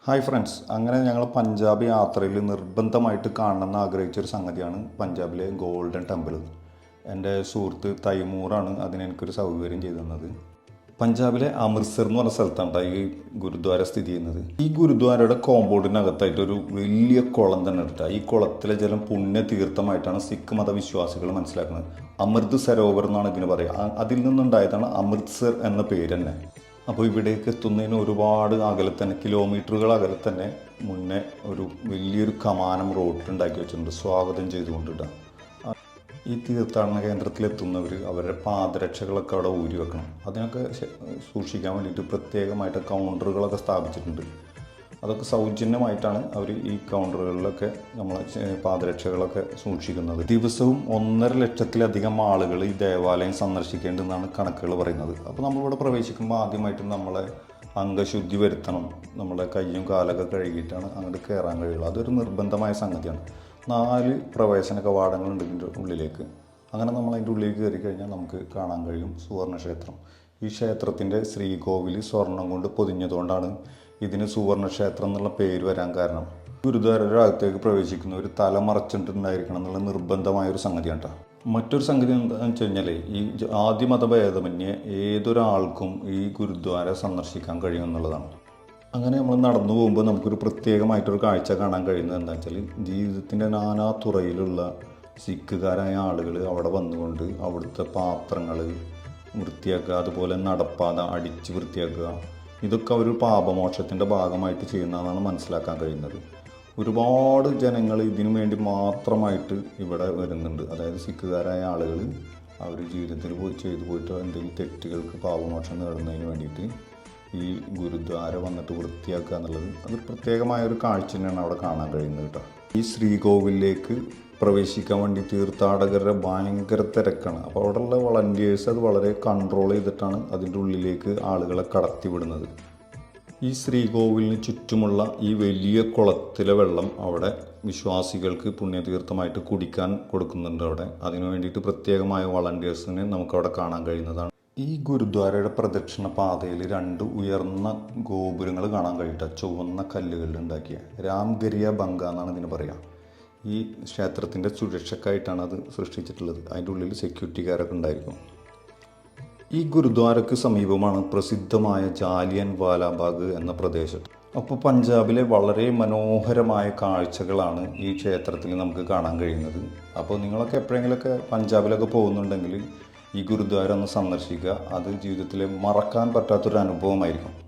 Hi friends, അങ്ങനെ ഞങ്ങൾ പഞ്ചാബ് യാത്രയിൽ നിർബന്ധമായിട്ട് കാണണമെന്ന് ആഗ്രഹിച്ചൊരു സംഗതിയാണ് പഞ്ചാബിലെ ഗോൾഡൻ ടെമ്പിൾ. എൻ്റെ സുഹൃത്ത് തൈമൂറാണ് അതിനെനിക്കൊരു സൗകര്യം ചെയ്തു തന്നത്. പഞ്ചാബിലെ അമൃത്സർ എന്ന് പറഞ്ഞ സ്ഥലത്താണ് ഈ ഗുരുദ്വാര സ്ഥിതി ചെയ്യുന്നത്. ഈ ഗുരുദ്വാരയുടെ കോമ്പൗണ്ടിനകത്തായിട്ടൊരു വലിയ കുളം തന്നെ ഇട്ടാ. ഈ കുളത്തിലെ ജലം പുണ്യ തീർത്ഥമായിട്ടാണ് സിഖ് മതവിശ്വാസികൾ മനസ്സിലാക്കുന്നത്. അമൃത് സരോവർ എന്നാണ് ഇതിന് പറയുക. അതിൽ നിന്നുണ്ടായതാണ് അമൃത്സർ എന്ന പേര് തന്നെ. അപ്പോൾ ഇവിടേക്ക് എത്തുന്നതിന് ഒരുപാട് അകലെ തന്നെ, കിലോമീറ്ററുകൾ അകലെ തന്നെ മുന്നേ ഒരു വലിയൊരു കമാനം റോഡിലുണ്ടാക്കി വെച്ചിട്ടുണ്ട് സ്വാഗതം ചെയ്തുകൊണ്ടിട്ട്. ഈ തീർത്ഥാടന കേന്ദ്രത്തിലെത്തുന്നവർ അവരുടെ പാദരക്ഷകളൊക്കെ അവിടെ ഊരി വെക്കണം. അതിനൊക്കെ സൂക്ഷിക്കാൻ വേണ്ടിയിട്ട് പ്രത്യേകമായിട്ട് കൗണ്ടറുകളൊക്കെ സ്ഥാപിച്ചിട്ടുണ്ട്. അതൊക്കെ സൗജന്യമായിട്ടാണ് അവർ ഈ കൗണ്ടറുകളിലൊക്കെ നമ്മളെ പാദരക്ഷകളൊക്കെ സൂക്ഷിക്കുന്നത്. ദിവസവും 1.5 ലക്ഷത്തിലധികം ആളുകൾ ഈ ദേവാലയം സന്ദർശിക്കേണ്ടതെന്നാണ് കണക്കുകൾ പറയുന്നത്. അപ്പോൾ നമ്മളിവിടെ പ്രവേശിക്കുമ്പോൾ ആദ്യമായിട്ട് നമ്മളെ അംഗശുദ്ധി വരുത്തണം. നമ്മളെ കയ്യും കാലൊക്കെ കഴുകിയിട്ടാണ് അങ്ങോട്ട് കയറാൻ കഴിയുള്ളൂ. അതൊരു നിർബന്ധമായ സംഗതിയാണ്. 4 പ്രവേശന കവാടങ്ങളുണ്ട് ഇതിൻ്റെ ഉള്ളിലേക്ക്. അങ്ങനെ നമ്മൾ അതിൻ്റെ ഉള്ളിലേക്ക് കയറി കഴിഞ്ഞാൽ നമുക്ക് കാണാൻ കഴിയും സുവർണക്ഷേത്രം. ഈ ക്ഷേത്രത്തിൻ്റെ ശ്രീകോവിൽ സ്വർണം കൊണ്ട് പൊതിഞ്ഞതുകൊണ്ടാണ് ഇതിന് സുവർണക്ഷേത്രം എന്നുള്ള പേര് വരാൻ കാരണം. ഗുരുദ്വാരയുടെ അകത്തേക്ക് പ്രവേശിക്കുന്ന ഒരു തല മറച്ചിട്ടുണ്ടായിരിക്കണം എന്നുള്ള നിർബന്ധമായൊരു സംഗതിയാണ് കേട്ടോ. മറ്റൊരു സംഗതി എന്താണെന്ന് വെച്ച് കഴിഞ്ഞാൽ ഈ ആദ്യ മതഭേദമന്യേ ഏതൊരാൾക്കും ഈ ഗുരുദ്വാര സന്ദർശിക്കാൻ കഴിയും എന്നുള്ളതാണ്. അങ്ങനെ നമ്മൾ നടന്നു പോകുമ്പോൾ നമുക്കൊരു പ്രത്യേകമായിട്ടൊരു കാഴ്ച കാണാൻ കഴിയുന്നത് എന്താണെന്ന് വെച്ചാൽ, ജീവിതത്തിൻ്റെ നാനാ തുറയിലുള്ള സിഖുകാരായ ആളുകൾ അവിടെ വന്നുകൊണ്ട് അവിടുത്തെ പാത്രങ്ങൾ വൃത്തിയാക്കുക, അതുപോലെ നടപ്പാത അടിച്ച് വൃത്തിയാക്കുക, ഇതൊക്കെ ഒരു പാപമോക്ഷത്തിൻ്റെ ഭാഗമായിട്ട് ചെയ്യുന്നതാണ് മനസ്സിലാക്കാൻ കഴിയുന്നത്. ഒരുപാട് ജനങ്ങൾ ഇതിനു വേണ്ടി മാത്രമായിട്ട് ഇവിടെ വരുന്നുണ്ട്. അതായത് സിഖുകാരായ ആളുകൾ അവർ ജീവിതത്തിൽ ചെയ്തു പോയിട്ട് എന്തെങ്കിലും തെറ്റുകൾക്ക് പാപമോക്ഷം നേടുന്നതിന് വേണ്ടിയിട്ട് ഈ ഗുരുദ്വാര വന്നിട്ട് വൃത്തിയാക്കുക എന്നുള്ളത് അത് പ്രത്യേകമായൊരു കാഴ്ച തന്നെയാണ് അവിടെ കാണാൻ കഴിയുന്നത് കേട്ടോ. ഈ ശ്രീകോവിലേക്ക് പ്രവേശിക്കാൻ വേണ്ടി തീർത്ഥാടകരുടെ ഭയങ്കര തിരക്കാണ്. അപ്പോൾ അവിടെയുള്ള വളണ്ടിയേഴ്സ് അത് വളരെ കൺട്രോൾ ചെയ്തിട്ടാണ് അതിൻ്റെ ഉള്ളിലേക്ക് ആളുകളെ കടത്തിവിടുന്നത്. ഈ ശ്രീകോവിലിന് ചുറ്റുമുള്ള ഈ വലിയ കുളത്തിലെ വെള്ളം അവിടെ വിശ്വാസികൾക്ക് പുണ്യതീർത്ഥമായിട്ട് കുടിക്കാൻ കൊടുക്കുന്നുണ്ട്. അവിടെ അതിനു വേണ്ടിയിട്ട് പ്രത്യേകമായ വളണ്ടിയേഴ്സിനെ നമുക്കവിടെ കാണാൻ കഴിയുന്നതാണ്. ഈ ഗുരുദ്വാരയുടെ പ്രദക്ഷിണ പാതയിൽ 2 ഉയർന്ന ഗോപുരങ്ങൾ കാണാൻ കഴിയട്ടെ, ചുവന്ന കല്ലുകളിൽ ഉണ്ടാക്കിയ. രാംഗരിയ ബംഗ എന്നാണ് ഇതിന് പറയുക. ഈ ക്ഷേത്രത്തിൻ്റെ സുരക്ഷയ്ക്കായിട്ടാണ് അത് സൃഷ്ടിച്ചിട്ടുള്ളത്. അതിൻ്റെ ഉള്ളിൽ സെക്യൂരിറ്റിക്കാരൊക്കെ ഉണ്ടായിരിക്കും. ഈ ഗുരുദ്വാരക്ക് സമീപമാണ് പ്രസിദ്ധമായ ജാലിയൻ വാലാബാഗ് എന്ന പ്രദേശം. അപ്പോൾ പഞ്ചാബിലെ വളരെ മനോഹരമായ കാഴ്ചകളാണ് ഈ ക്ഷേത്രത്തിൽ നമുക്ക് കാണാൻ കഴിയുന്നത്. അപ്പോൾ നിങ്ങളൊക്കെ എപ്പോഴെങ്കിലുമൊക്കെ പഞ്ചാബിലൊക്കെ പോകുന്നുണ്ടെങ്കിൽ ഈ ഗുരുദ്വാര ഒന്ന് സന്ദർശിക്കുക. അത് ജീവിതത്തിലെ മറക്കാൻ പറ്റാത്തൊരു അനുഭവമായിരിക്കും.